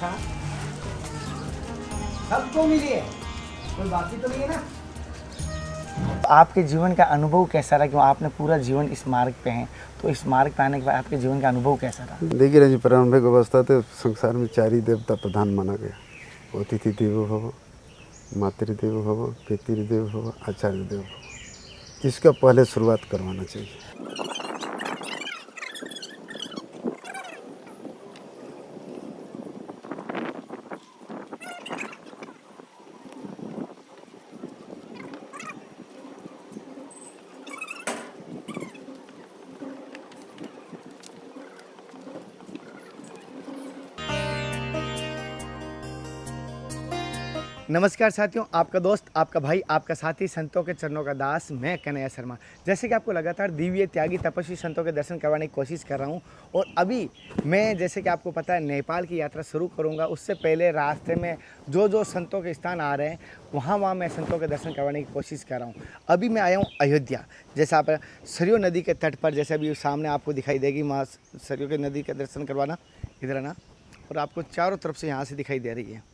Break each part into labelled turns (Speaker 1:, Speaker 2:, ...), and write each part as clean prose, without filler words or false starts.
Speaker 1: अच्छा, सबको मिली है, कोई बाकी तो नहीं है ना। आपके जीवन का अनुभव कैसा रहा, क्यों आपने पूरा जीवन इस मार्ग पे हैं, तो इस मार्ग पे आने के बाद आपके जीवन का अनुभव कैसा रहा?
Speaker 2: देखिए रही प्रारंभिक अवस्था तो संसार में 4 ही देवता प्रधान माना गया। अतिथि देवो भव, मातृदेवो भव, पितृदेवो भव, आचार्य देवो भव। इसका पहले शुरुआत करवाना चाहिए।
Speaker 1: नमस्कार साथियों, आपका दोस्त, आपका भाई, आपका साथी, संतों के चरणों का दास, मैं कन्हैया शर्मा। जैसे कि आपको लगातार दिव्य त्यागी तपस्वी संतों के दर्शन करवाने की कोशिश कर रहा हूं, और अभी मैं, जैसे कि आपको पता है, नेपाल की यात्रा शुरू करूंगा। उससे पहले रास्ते में जो संतों के स्थान आ रहे हैं, वहाँ मैं संतों के दर्शन करवाने की कोशिश कर रहा हूँ। अभी मैं आया हूँ अयोध्या। जैसे आप सरयू नदी के तट पर, जैसे अभी सामने आपको दिखाई देगी वहाँ सरयू की नदी का दर्शन करवाना, इधर आना, और आपको चारों तरफ से यहाँ से दिखाई दे रही है।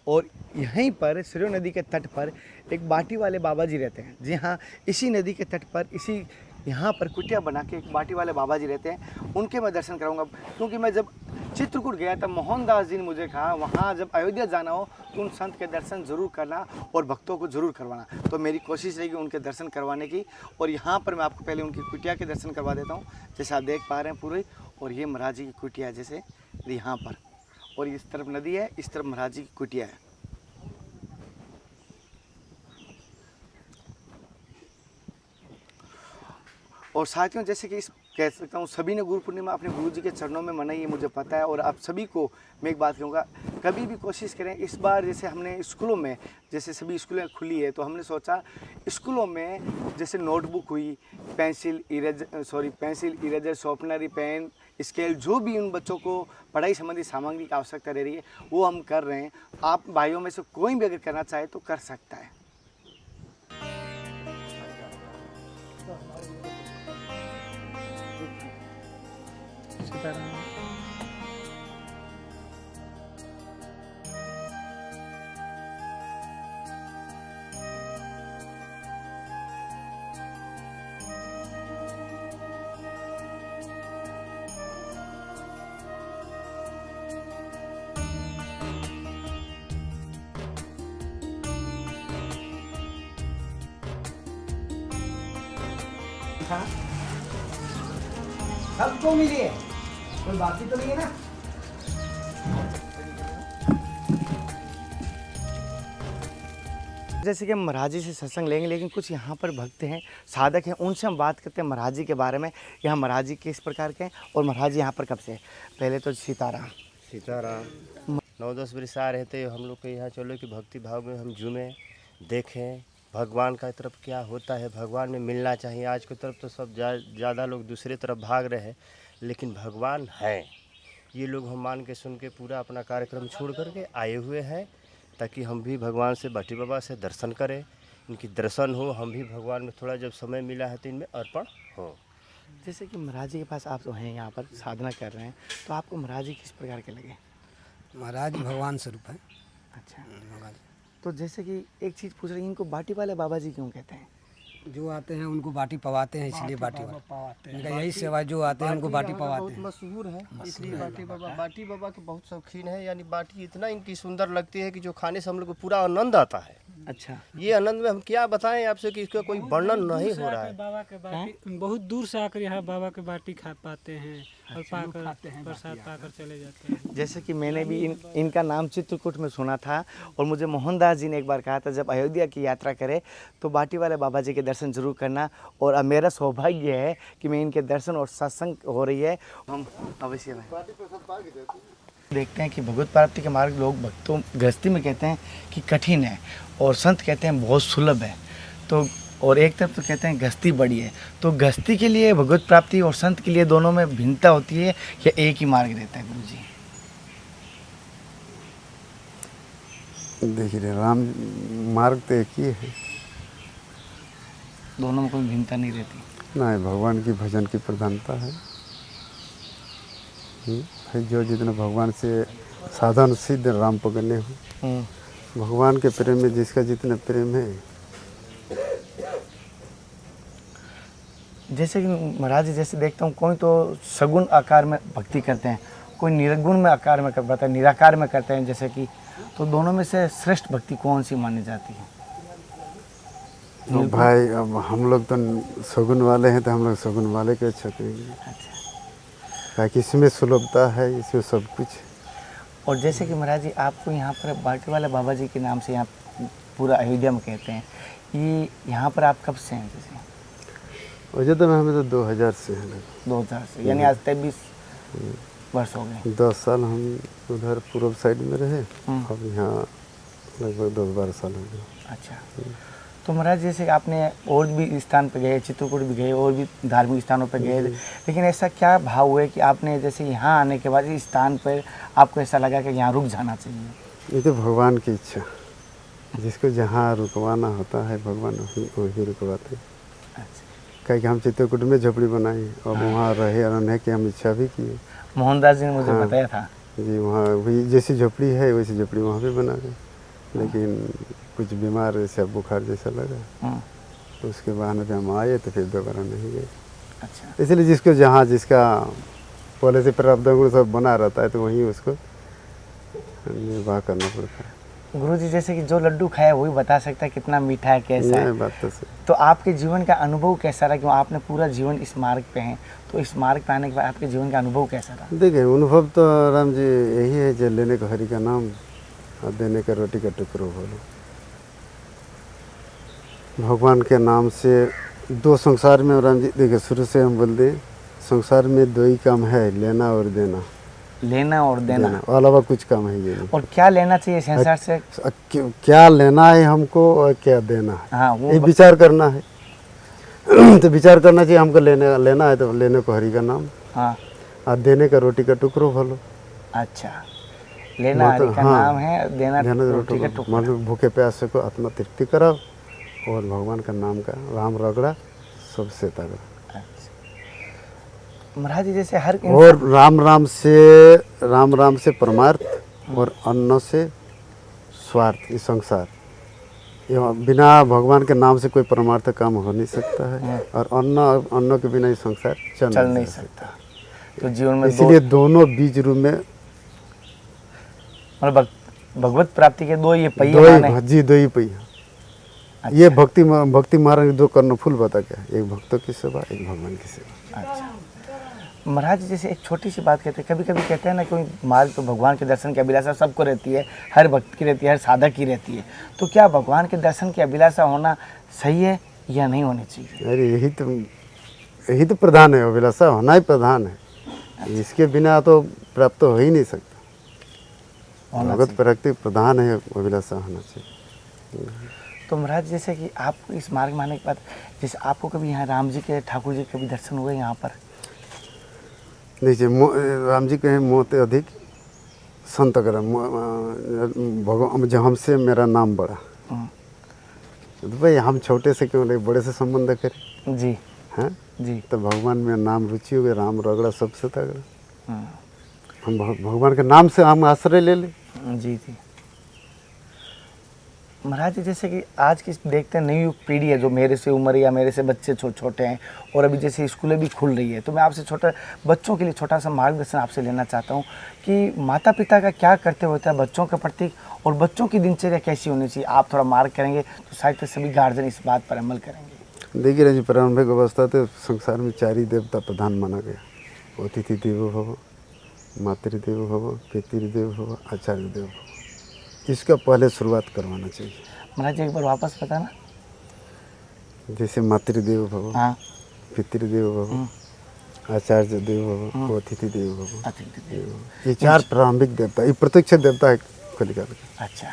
Speaker 1: और यहीं पर सरयू नदी के तट पर एक बाटी वाले बाबा जी रहते हैं। जी हाँ, इसी नदी के तट पर, इसी यहाँ पर कुटिया बना के एक बाटी वाले बाबा जी रहते हैं। उनके मैं दर्शन कराऊंगा, क्योंकि मैं जब चित्रकूट गया तब मोहनदास जी ने मुझे कहा, वहाँ जब अयोध्या जाना हो तो उन संत के दर्शन ज़रूर करना और भक्तों को ज़रूर करवाना। तो मेरी कोशिश रहेगी उनके दर्शन करवाने की। और यहाँ पर मैं आपको पहले उनकी कुटिया के दर्शन करवा देता हूँ, जैसे आप देख पा रहे हैं पूरे। और ये महाराज जी की कुटिया है, जैसे यहाँ पर, और इस तरफ नदी है, इस तरफ महाराज जी की कुटिया है। और साथियों, जैसे कि इस कह सकता हूँ, सभी ने गुरु पूर्णिमा अपने गुरु जी के चरणों में मनाई है, मुझे पता है। और आप सभी को मैं एक बात कहूँगा, कभी भी कोशिश करें। इस बार जैसे हमने स्कूलों में, जैसे सभी स्कूलें खुली है, तो हमने सोचा स्कूलों में जैसे नोटबुक हुई, pencil, eraser, sharpener, pen, scale, जो भी उन बच्चों को पढ़ाई संबंधी सामग्री की आवश्यकता रह रही है, वो हम कर रहे हैं। आप भाइयों में से कोई भी अगर करना चाहे तो कर सकता है। सबको मिली है, कोई बाकी तो नहीं है ना। जैसे कि हम महाराज जी से सत्संग लेंगे, लेकिन कुछ यहाँ पर भक्त हैं, साधक हैं, उनसे हम बात करते हैं महाराज जी के बारे में। यहाँ महाराज जी किस प्रकार के हैं, और महाराज जी यहाँ पर कब से है। पहले तो सीताराम।
Speaker 3: 9-10 वर्ष आ रहे थे हम लोग के यहाँ। चलो कि भक्ति भाव में हम झूमें, देखें भगवान का तरफ क्या होता है, भगवान में मिलना चाहिए। आज की तरफ तो सब ज़्यादा लोग दूसरे तरफ भाग रहे हैं, लेकिन भगवान है, ये लोग हम मान के सुन के पूरा अपना कार्यक्रम छोड़ करके आए हुए हैं, ताकि हम भी भगवान से, बाटी बाबा से दर्शन करें, इनकी दर्शन हो, हम भी भगवान में थोड़ा जब समय मिला है तो इनमें अर्पण हो।
Speaker 1: जैसे कि महाराज जी के पास आप तो हैं, यहाँ पर साधना कर रहे हैं, तो आपको महाराज जी किस प्रकार के लगे?
Speaker 4: महाराज भगवान स्वरूप है।
Speaker 1: अच्छा,
Speaker 4: महाराज
Speaker 1: तो जैसे कि एक चीज़ पूछ रही हैं, इनको बाटी वाले बाबा जी क्यों कहते हैं?
Speaker 4: जो आते हैं उनको बाटी पवाते हैं, इसलिए बाटी वाले। इनका यही सेवा, जो आते हैं उनको बाटी पवाते
Speaker 3: बहुत
Speaker 4: हैं।
Speaker 3: मशहूर है, इसलिए बाटी बाबा के बहुत शौकीन है। यानी बाटी इतना इनकी सुंदर लगती है कि जो खाने से हम लोग को पूरा आनंद आता है।
Speaker 1: अच्छा,
Speaker 3: ये आनंद में हम क्या बताएं आपसे कि इसका कोई वर्णन नहीं हो रहा है।
Speaker 5: बाबा के बाटी बहुत दूर से आकर यहाँ बाबा के बाटी खा पाते हैं और पाकर प्रसाद पाकर चले जाते हैं।
Speaker 1: जैसे कि मैंने भी इनका नाम चित्रकूट में सुना था, और मुझे मोहनदास जी ने एक बार कहा था, जब अयोध्या की यात्रा करे तो बाटी वाले बाबा जी के दर्शन जरूर करना। और अब मेरा सौभाग्य है कि मैं इनके दर्शन और सत्संग हो रही है, हम अवश्य में देखते हैं कि भगवत प्राप्ति के मार्ग लोग भक्तों गृहस्थी में कहते हैं कि कठिन है, और संत कहते हैं बहुत सुलभ है। तो और एक तरफ तो कहते हैं गृहस्थी बड़ी है। तो गृहस्थी के लिए भगवत प्राप्ति और संत के लिए दोनों में भिन्नता होती है, या एक ही मार्ग रहता है गुरु जी?
Speaker 2: देखिए राम मार्ग तो एक ही है,
Speaker 1: दोनों में कोई भिन्नता नहीं रहती।
Speaker 2: ना भगवान की भजन की प्रधानता है। भाई जो जितना भगवान से साधन सिद्ध राम पकड़ने हो, भगवान के प्रेम में जिसका जितना प्रेम है।
Speaker 1: जैसे कि महाराज जी, जैसे देखता हूँ कोई तो सगुण आकार में भक्ति करते हैं, कोई निर्गुण में आकार में करता है, निराकार में करते हैं जैसे कि, तो दोनों में से श्रेष्ठ भक्ति कौन सी मानी जाती है?
Speaker 2: तो भाई अब हम लोग तो सगुन वाले हैं, तो हम लोग सगुन वाले के अच्छा करेंगे। ताकि इसमें सुलभता है, इसमें सब कुछ।
Speaker 1: और जैसे कि महाराज जी, आपको यहाँ पर बाटी वाले बाबा जी के नाम से यहाँ पूरा अयोध्या में कहते हैं, ये यहाँ पर आप कब से हैं? जैसे
Speaker 2: अयोध्या में हमें तो 2000 से हैं।
Speaker 1: 2000 से, यानी आज 23 वर्ष हो गए।
Speaker 2: 10 साल हम उधर पूर्व साइड में रहे, अब यहाँ लगभग 10-12 साल हो गए।
Speaker 1: अच्छा, तो महाराज जैसे आपने और भी स्थान पे गए, चित्रकूट भी गए, और भी धार्मिक स्थानों पे गए, लेकिन ऐसा क्या भाव हुआ कि आपने जैसे यहाँ आने के बाद इस स्थान पर आपको ऐसा लगा कि यहाँ रुक जाना चाहिए?
Speaker 2: ये तो भगवान की इच्छा, जिसको जहाँ रुकवाना होता है भगवान वही रुकवाते। क्या कि हम चित्रकूट में झोपड़ी बनाई और वहाँ रहे, और रहने की हम इच्छा भी की।
Speaker 1: मोहनदास जी ने मुझे बताया था
Speaker 2: जी, वहाँ वही जैसी झोपड़ी है वैसी झोपड़ी वहाँ भी बना गए, लेकिन कुछ बीमार जैसा बुखार जैसा लगा, तो उसके बहाने पे हम आए, तो फिर दोबारा नहीं गए।
Speaker 1: अच्छा,
Speaker 2: इसलिए जिसको जहाँ जिसका पहले से प्रारब्ध गुण सब बना रहता है, तो वहीं उसको निर्वाह करना पड़ता है।
Speaker 1: गुरुजी जैसे कि जो लड्डू खाया वही बता सकता है कितना मीठा है, कैसा है।
Speaker 2: बात तो सही।
Speaker 1: तो आपके जीवन का अनुभव कैसा रहा? क्यों आपने पूरा जीवन इस मार्ग पे हैं, तो इस मार्ग पे आने के बाद आपके जीवन का अनुभव कैसा रहा?
Speaker 2: देखिए, अनुभव तो राम जी यही है, जो लेने का हरि का नाम और देने का रोटी का टुकड़ो बोलो। भगवान के नाम से दो संसार में राम जी, देखिए शुरू से हम बोल दें, संसार में दो ही काम है, लेना और देना।
Speaker 1: लेना और देना,
Speaker 2: अलावा कुछ काम है ये नहीं।
Speaker 1: और क्या लेना चाहिए संसार से?
Speaker 2: क्या लेना है हमको और क्या देना है,
Speaker 1: हाँ, वो
Speaker 2: ये विचार करना है। तो विचार करना चाहिए, हमको लेना है तो लेने को हरि का नाम,
Speaker 1: हाँ,
Speaker 2: और देने का रोटी का टुकड़ो भलो।
Speaker 1: अच्छा, लेना हरि का नाम है, देना रोटी का टुकड़ा।
Speaker 2: मतलब भूखे प्यासे को आत्मा तृप्ति कराओ, और भगवान का नाम का राम रगड़ा सबसे तगड़ा।
Speaker 1: महाराज जी जैसे हर
Speaker 2: और राम राम से परमार्थ, और अन्न से स्वार्थ, ये संसार। ये बिना भगवान के नाम से कोई परमार्थ काम हो नहीं सकता है, और अन्न के बिना ये संसार चल नहीं सकता।
Speaker 1: तो जीवन में
Speaker 2: इसलिए दोनों बीज रूप में,
Speaker 1: मतलब भगवत प्राप्ति के दो ये पहिए माने।
Speaker 2: दो ही पहिया।
Speaker 1: अच्छा।
Speaker 2: ये भक्ति मार्ग दो कर्ण फूल बता क्या, एक भक्तों की सेवा, एक भगवान की सेवा।
Speaker 1: अच्छा महाराज जी, जैसे एक छोटी सी बात कहते हैं, कभी कभी कहते हैं ना, कोई मार्ग तो भगवान के दर्शन की अभिलाषा सबको रहती है, हर भक्त की रहती है, हर साधक की रहती है, तो क्या भगवान के दर्शन की अभिलाषा होना सही है या नहीं होनी चाहिए?
Speaker 2: अरे यही तो प्रधान है, अभिलाषा होना ही प्रधान है। अच्छा। इसके बिना तो प्राप्त हो ही नहीं सकता। भगवत प्राप्ति प्रधान है, अभिलाषा होना चाहिए।
Speaker 1: तो महाराज जैसे कि आप इस मार्ग में आने के बाद, जैसे आपको कभी यहाँ राम जी के, ठाकुर जी के कभी दर्शन हुए यहाँ पर?
Speaker 2: देखिए, राम जी कहे मोते अधिक संत कर, भगवान जब हमसे मेरा नाम बढ़ा, तो भाई हम छोटे से क्यों बड़े से संबंध करें
Speaker 1: जी,
Speaker 2: हैं
Speaker 1: जी।
Speaker 2: तो भगवान में नाम रुचि हो गई, राम रगड़ा सबसे तगड़ा। हम भगवान के नाम से हम आश्रय ले ले।
Speaker 1: जी जी महाराज जी, जैसे कि आज की देखते हैं नई पीढ़ी है जो मेरे से उम्र या मेरे से बच्चे छोटे हैं, और अभी जैसे स्कूलें भी खुल रही है, तो मैं आपसे बच्चों के लिए छोटा सा मार्गदर्शन आपसे लेना चाहता हूँ कि माता पिता का क्या कर्तव्य होता है बच्चों के प्रति, और बच्चों की दिनचर्या कैसी होनी चाहिए? आप थोड़ा मार्ग करेंगे तो शायद सभी गार्जियन इस बात पर अमल करेंगे।
Speaker 2: देखिए राजी, प्रारंभिक अवस्था तो संसार में 4 ही देवता प्रधान माना गया। अतिथि देवो भव, मातृदेवो भव, पितृदेवो भव, आचार्य देवो भव। इसका पहले शुरुआत करवाना चाहिए।
Speaker 1: महाराज जी एक बार वापस बताना।
Speaker 2: जैसे मातृदेव भव,
Speaker 1: हाँ,
Speaker 2: पितृदेव भव, आचार्य देव भव, अतिथि देव भव।
Speaker 1: अतिथि देव,
Speaker 2: ये 4 प्रारंभिक देवता, ये प्रत्यक्ष देवता है कलिकाल के।
Speaker 1: अच्छा,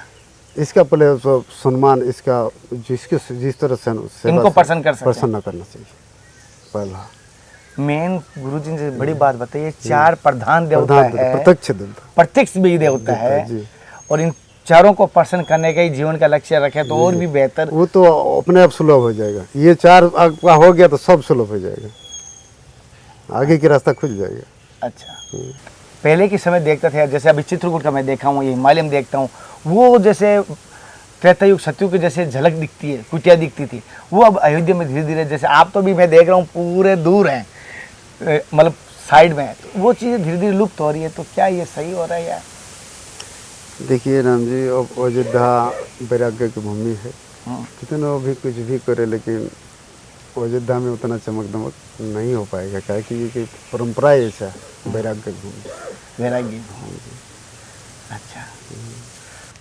Speaker 2: इसका पहले सम्मान, इसका जिस तरह से
Speaker 1: इनको प्रसन्न कर सकते हैं,
Speaker 2: प्रसन्न करना चाहिए पहला।
Speaker 1: मेन गुरुजी ने बड़ी बात बताई, 4 प्रधान देवता है,
Speaker 2: प्रत्यक्ष देवता,
Speaker 1: प्रत्यक्ष भी देवता है, और इन चारों को प्रसन्न करने का ही जीवन का लक्ष्य रखे तो और भी बेहतर।
Speaker 2: वो तो अपने आप सुलभ हो जाएगा। ये 4 आपका हो गया तो सब सुलभ हो जाएगा, आगे की रास्ता खुल जाएगा।
Speaker 1: अच्छा, पहले के समय देखता था, जैसे अभी चित्रकूट का मैं देखा हूँ, ये हिमालय में देखता हूँ, वो जैसे त्रेता युग सतयुग के जैसे झलक दिखती है, कुटिया दिखती थी, वो अब अयोध्या में धीरे धीरे, जैसे आप तो भी मैं देख रहा हूँ पूरे दूर हैं, मतलब साइड में है, तो वो चीज़ें धीरे धीरे लुप्त हो रही है। तो क्या ये सही हो रहा है या?
Speaker 2: देखिए राम जी, अब अयोध्या वैराग्य की भूमि है, कितने वो भी कुछ भी करे, लेकिन अयोध्या में उतना चमक दमक नहीं हो पाएगा, क्या कि ये परंपरा ऐसा है, वैराग्य की भूमि।
Speaker 1: वैराग्य। अच्छा,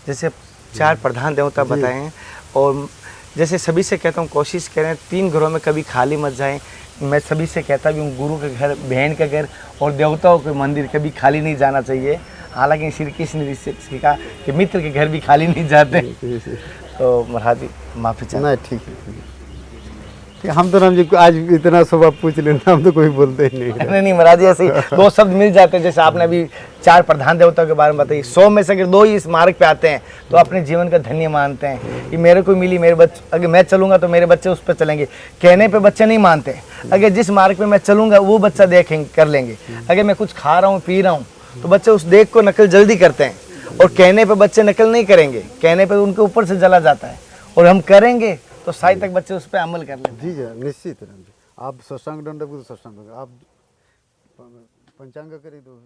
Speaker 1: जैसे 4 प्रधान देवता बताए हैं, और जैसे सभी से कहता हूँ कोशिश करें 3 घरों में कभी खाली मत जाएं। मैं सभी से कहता भी हूँ, गुरु के घर, बहन के घर और देवताओं के मंदिर कभी खाली नहीं जाना चाहिए। हालांकि श्री कृष्ण ने सीखा कि मित्र के घर भी खाली नहीं जाते। तो महाराज जी माफ़ी चाहते।
Speaker 2: नहीं, ठीक है। हम तो राम जी को आज इतना स्वभाव पूछ लेना, हम तो कोई बोलते ही नहीं।
Speaker 1: नहीं महाराज जी, ऐसे ही 2 शब्द मिल जाते हैं। जैसे आपने अभी 4 प्रधान देवताओं के बारे में बताई, 100 में से अगर 2 ही इस मार्ग पे आते हैं तो अपने जीवन का धन्य मानते हैं कि मेरे को मिली, मेरे बच्चे, अगर मैं चलूंगा तो मेरे बच्चे उस पर चलेंगे। कहने पे बच्चे नहीं मानते, अगर जिस मार्ग पे मैं चलूंगा वो बच्चा देखेंगे, कर लेंगे। अगर मैं कुछ खा रहा हूँ, पी रहा हूँ, तो बच्चे उस देख को नकल जल्दी करते हैं, और कहने पे बच्चे नकल नहीं करेंगे, कहने पे उनके ऊपर से जला जाता है, और हम करेंगे तो शायद तक बच्चे उस पर अमल कर लेते हैं।
Speaker 2: जी निश्चित राम जी। आप सत्संग दंड तो सत्संग, आप पंचांग करी दो।